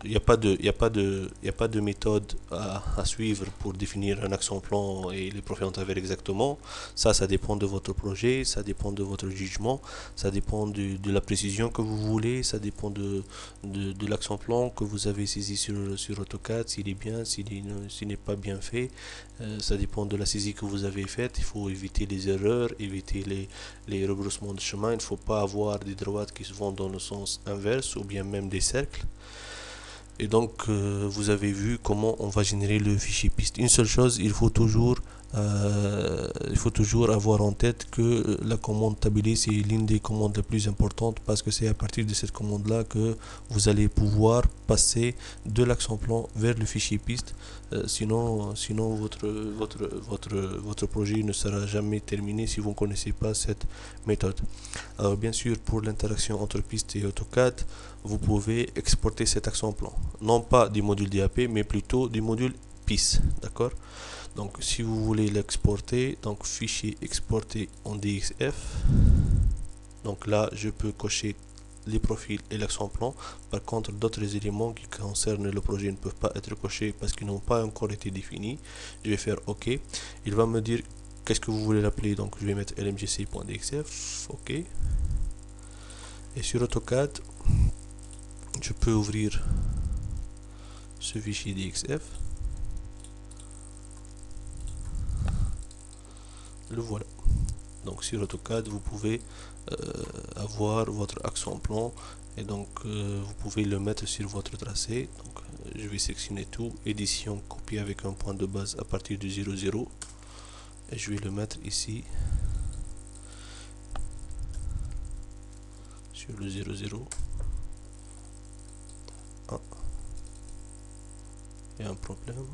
n'y a pas de méthode à suivre pour définir un action plan et les profils en travers exactement. Ça dépend de votre projet, ça dépend de votre jugement, ça dépend de la précision que vous voulez, ça dépend de l'action plan que vous avez saisi sur AutoCAD, s'il est bien, s'il n'est pas bien fait. Ça dépend de la saisie que vous avez faite. Il faut éviter les erreurs, éviter les rebroussements de chemin. Il ne faut pas avoir des droites qui vont dans le sens inverse ou bien même des cercles. Et donc vous avez vu comment on va générer le fichier piste. Une seule chose, il faut toujours avoir en tête que la commande tabuler c'est l'une des commandes les plus importantes, parce que c'est à partir de cette commande là que vous allez pouvoir passer de l'action plan vers le fichier piste. Sinon votre projet ne sera jamais terminé si vous ne connaissez pas cette méthode. Alors bien sûr, pour l'interaction entre piste et AutoCAD, vous pouvez exporter cet action plan, non pas du module DAP mais plutôt du module PIS, d'accord. Donc si vous voulez l'exporter, donc fichier exporter en DXF, donc là je peux cocher les profils et l'action plan. Par contre, d'autres éléments qui concernent le projet ne peuvent pas être cochés parce qu'ils n'ont pas encore été définis. Je vais faire OK. Il va me dire qu'est-ce que vous voulez l'appeler, donc je vais mettre lmgc.dxf, OK. Et sur AutoCAD, je peux ouvrir ce fichier DXF. Le voilà. Donc sur AutoCAD, vous pouvez avoir votre action plan, et donc vous pouvez le mettre sur votre tracé. Donc je vais sélectionner tout, édition, copier avec un point de base à partir du 00, et je vais le mettre ici sur le 00. Ah, il y a un problème.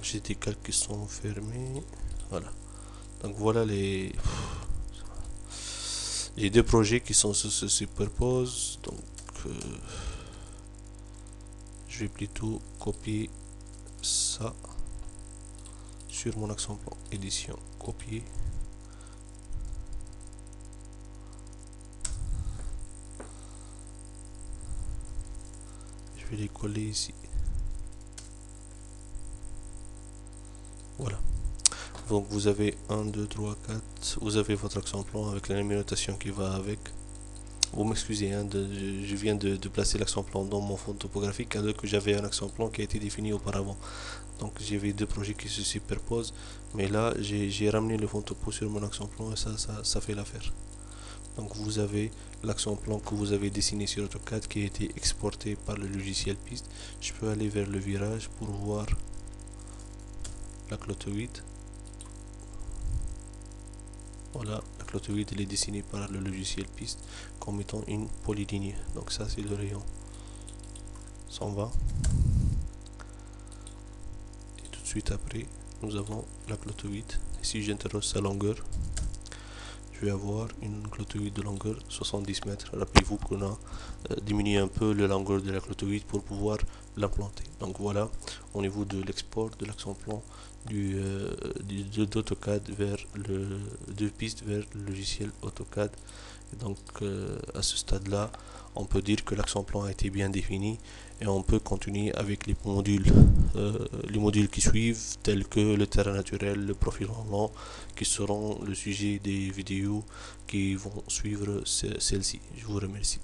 j'ai des calques qui sont fermés. Voilà. Donc voilà les... J'ai deux projets qui se superposent. Donc je vais plutôt copier ça sur mon accent plan. Édition, copier. Je vais les coller ici. Voilà. Donc vous avez 1, 2, 3, 4. Vous avez votre accent plan avec la numérotation qui va avec. Vous m'excusez, hein, je viens de placer l'accent plan dans mon fond topographique alors que j'avais un accent plan qui a été défini auparavant. Donc j'avais deux projets qui se superposent, mais là j'ai ramené le fond topo sur mon accent plan et ça fait l'affaire. Donc vous avez l'accent plan que vous avez dessiné sur AutoCAD qui a été exporté par le logiciel piste. Je peux aller vers le virage pour voir la clotoïde. Voilà, la clotoïde elle est dessinée par le logiciel piste comme étant une polyligne. Donc ça c'est le rayon 120. Et tout de suite après, nous avons la clotoïde. Et si j'interroge sa longueur, je vais avoir une clotoïde de longueur 70 mètres. Rappelez-vous qu'on a diminué un peu la longueur de la clotoïde pour pouvoir l'implanter. Donc voilà, au niveau de l'export de l'accent plan d'AutoCAD vers de piste vers le logiciel AutoCAD. Et donc à ce stade-là, on peut dire que l'accent plan a été bien défini et on peut continuer avec les modules qui suivent, tels que le terrain naturel, le profil rendement, qui seront le sujet des vidéos qui vont suivre celle-ci. Je vous remercie.